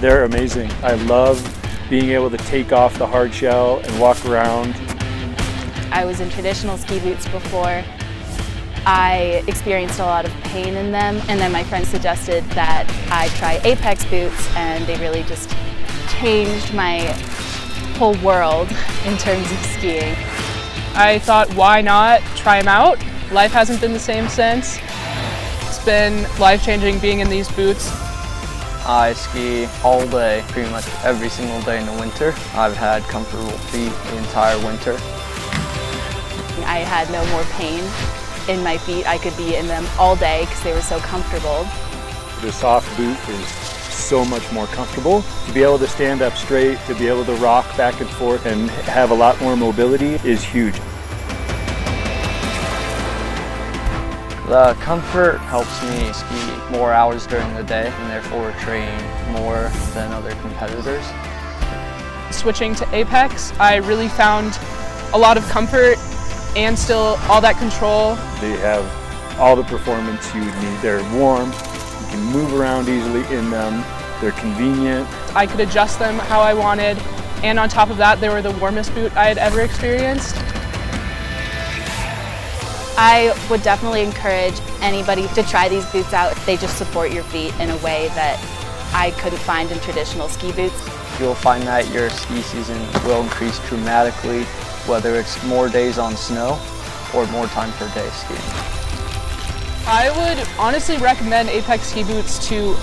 They're amazing. I love being able to take off the hard shell and walk around. I was in traditional ski boots before. I experienced a lot of pain in them, and then my friend suggested that I try Apex boots, and they really just changed my whole world in terms of skiing. I thought, why not try them out? Life hasn't been the same since. It's been life-changing being in these boots. I ski all day, pretty much every single day in the winter. I've had comfortable feet the entire winter. I had no more pain in my feet. I could be in them all day because they were so comfortable. The soft boot is so much more comfortable. To be able to stand up straight, to be able to rock back and forth and have a lot more mobility is huge. The comfort helps me ski more hours during the day and therefore train more than other competitors. Switching to Apex, I really found a lot of comfort and still all that control. They have all the performance you would need. They're warm, you can move around easily in them, they're convenient. I could adjust them how I wanted, and on top of that, they were the warmest boot I had ever experienced. I would definitely encourage anybody to try these boots out. They just support your feet in a way that I couldn't find in traditional ski boots. You'll find that your ski season will increase dramatically, whether it's more days on snow or more time per day skiing. I would honestly recommend Apex ski boots to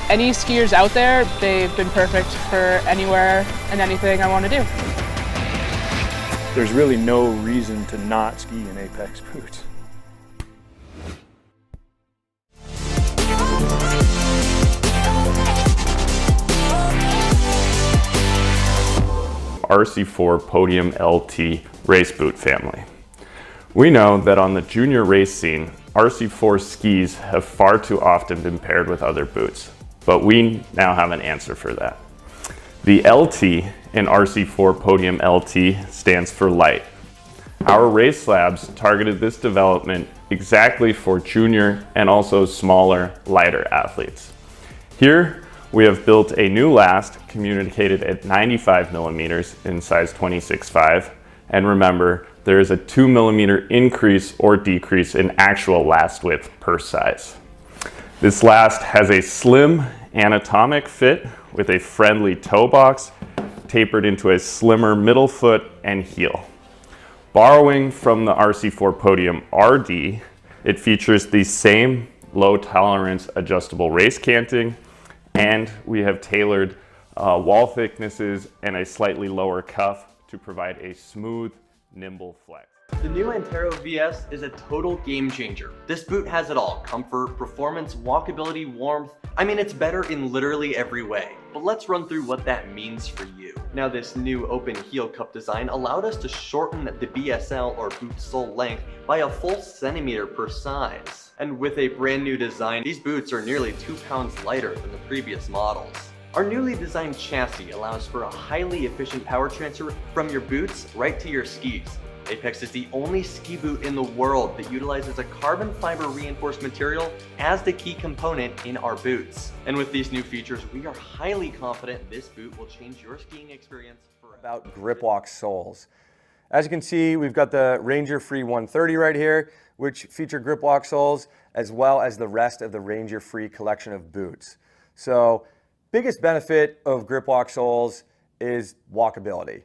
any skiers out there. They've been perfect for anywhere and anything I want to do. There's really no reason to not ski in Apex boots. RC4 Podium LT race boot family. We know that on the junior race scene, RC4 skis have far too often been paired with other boots, but we now have an answer for that. The LT in RC4 Podium LT stands for light. Our race labs targeted this development exactly for junior and also smaller, lighter athletes. Here, we have built a new last communicated at 95 millimeters in size 26.5. And remember, there is a 2 millimeter increase or decrease in actual last width per size. This last has a slim anatomic fit with a friendly toe box tapered into a slimmer middle foot and heel. Borrowing from the RC4 Podium RD, it features the same low tolerance adjustable race canting, and we have tailored wall thicknesses and a slightly lower cuff to provide a smooth, nimble flex. The new Antero DS is a total game changer. This boot has it all: comfort, performance, walkability, warmth. I mean, it's better in literally every way. But let's run through what that means for you. Now, this new open heel cup design allowed us to shorten the BSL or boot sole length by a full centimeter per size. And with a brand new design, these boots are nearly 2 pounds lighter than the previous models. Our newly designed chassis allows for a highly efficient power transfer from your boots right to your skis. Apex is the only ski boot in the world that utilizes a carbon fiber reinforced material as the key component in our boots. And with these new features, we are highly confident this boot will change your skiing experience forever. About grip walk soles. As you can see, we've got the Ranger Free 130 right here, which feature grip walk soles, as well as the rest of the Ranger Free collection of boots. So, biggest benefit of grip walk soles is walkability.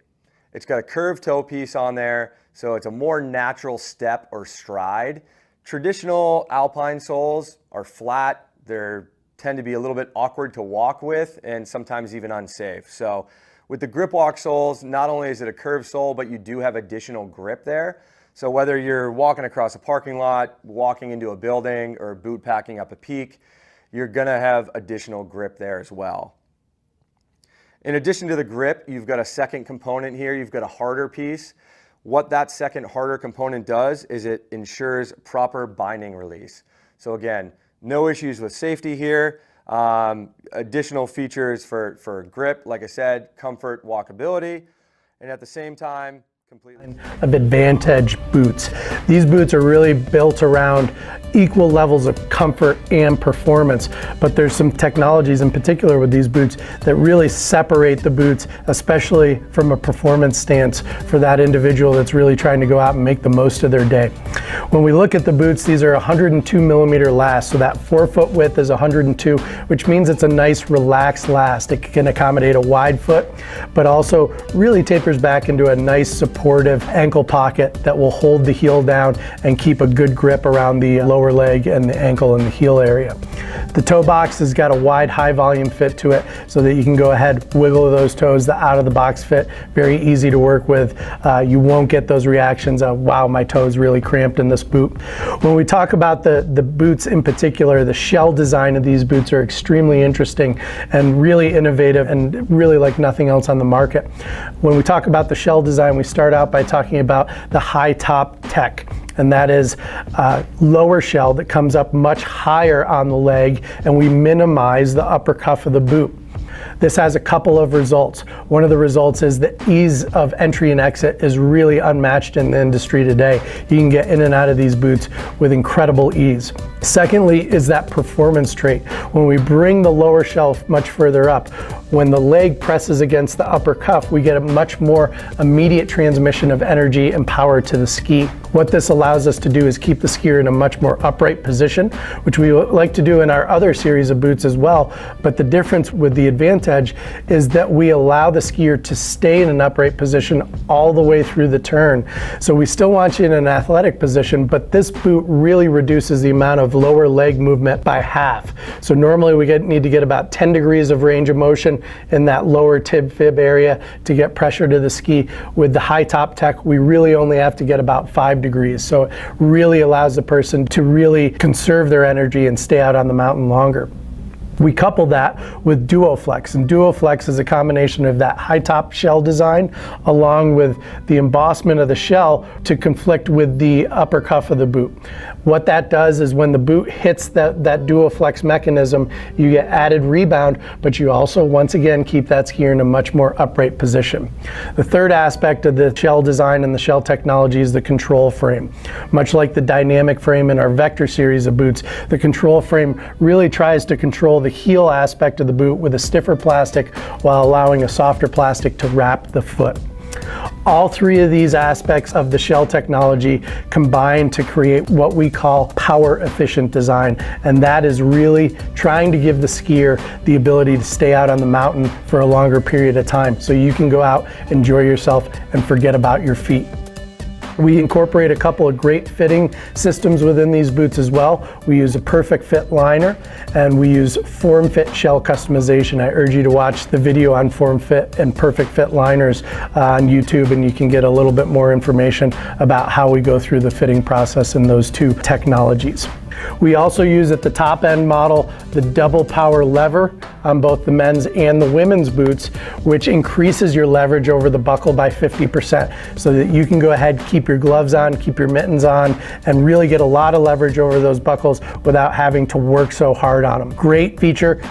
It's got a curved toe piece on there, so it's a more natural step or stride. Traditional alpine soles are flat. They tend to be a little bit awkward to walk with and sometimes even unsafe. So with the grip walk soles, not only is it a curved sole, but you do have additional grip there. So whether you're walking across a parking lot, walking into a building, or boot packing up a peak, you're gonna have additional grip there as well. In addition to the grip, you've got a second component here. You've got a harder piece. What that second harder component does is it ensures proper binding release. So again, no issues with safety here. Additional features for grip, like I said, comfort, walkability, and at the same time, completely. Of Advantage boots. These boots are really built around equal levels of comfort and performance, but there's some technologies in particular with these boots that really separate the boots, especially from a performance stance for that individual that's really trying to go out and make the most of their day. When we look at the boots, these are 102 millimeter last, so that 4-foot width is 102, which means it's a nice relaxed last. It can accommodate a wide foot, but also really tapers back into a nice supportive ankle pocket that will hold the heel down and keep a good grip around the lower leg and the ankle and the heel area. The toe box has got a wide, high volume fit to it so that you can go ahead, wiggle those toes, the out of the box fit, very easy to work with. You won't get those reactions of, wow, my toe's really cramped in this boot. When we talk about the boots in particular, the shell design of these boots are extremely interesting and really innovative and really like nothing else on the market. When we talk about the shell design, we start out by talking about the high top tech. And that is lower shell that comes up much higher on the leg, and we minimize the upper cuff of the boot. This has a couple of results. One of the results is the ease of entry and exit is really unmatched in the industry today. You can get in and out of these boots with incredible ease. Secondly is that performance trait. When we bring the lower shelf much further up, when the leg presses against the upper cuff, we get a much more immediate transmission of energy and power to the ski. What this allows us to do is keep the skier in a much more upright position, which we like to do in our other series of boots as well. But the difference with the Advantage is that we allow the skier to stay in an upright position all the way through the turn. So we still want you in an athletic position, but this boot really reduces the amount of lower leg movement by half. So normally we need to get about 10 degrees of range of motion in that lower tib fib area to get pressure to the ski. With the high top tech, we really only have to get about 5 degrees. So it really allows the person to really conserve their energy and stay out on the mountain longer. We couple that with DuoFlex, and DuoFlex is a combination of that high top shell design along with the embossment of the shell to conflict with the upper cuff of the boot. What that does is when the boot hits that DuoFlex mechanism, you get added rebound, but you also once again keep that skier in a much more upright position. The third aspect of the shell design and the shell technology is the control frame. Much like the dynamic frame in our Vector series of boots, the control frame really tries to control the heel aspect of the boot with a stiffer plastic while allowing a softer plastic to wrap the foot. All three of these aspects of the shell technology combine to create what we call power efficient design, and that is really trying to give the skier the ability to stay out on the mountain for a longer period of time so you can go out, enjoy yourself, and forget about your feet. We incorporate a couple of great fitting systems within these boots as well. We use a perfect fit liner and we use form fit shell customization. I urge you to watch the video on form fit and perfect fit liners on YouTube, and you can get a little bit more information about how we go through the fitting process in those two technologies. We also use at the top end model the double power lever on both the men's and the women's boots, which increases your leverage over the buckle by 50% so that you can go ahead, keep your gloves on, keep your mittens on, and really get a lot of leverage over those buckles without having to work so hard on them. Great feature.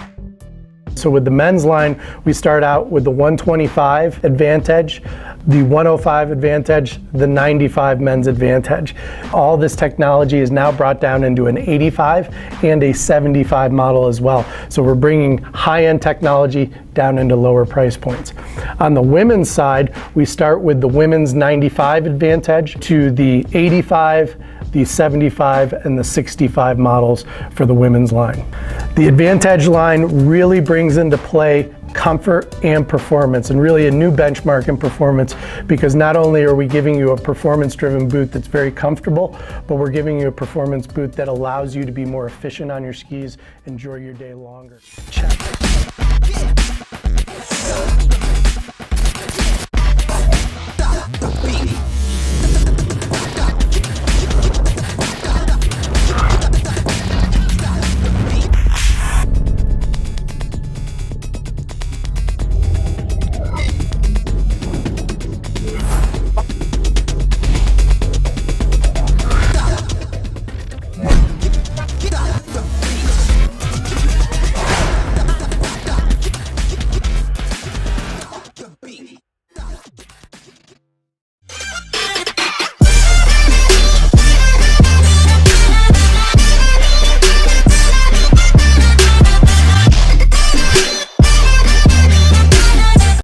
So with the men's line, we start out with the 125 Advantage, the 105 Advantage, the 95 men's Advantage. All this technology is now brought down into an 85 and a 75 model as well. So we're bringing high-end technology down into lower price points. On the women's side, we start with the women's 95 Advantage to the 85, the 75 and the 65 models for the women's line. The Advantage line really brings into play comfort and performance, and really a new benchmark in performance, because not only are we giving you a performance-driven boot that's very comfortable, but we're giving you a performance boot that allows you to be more efficient on your skis, enjoy your day longer. Check.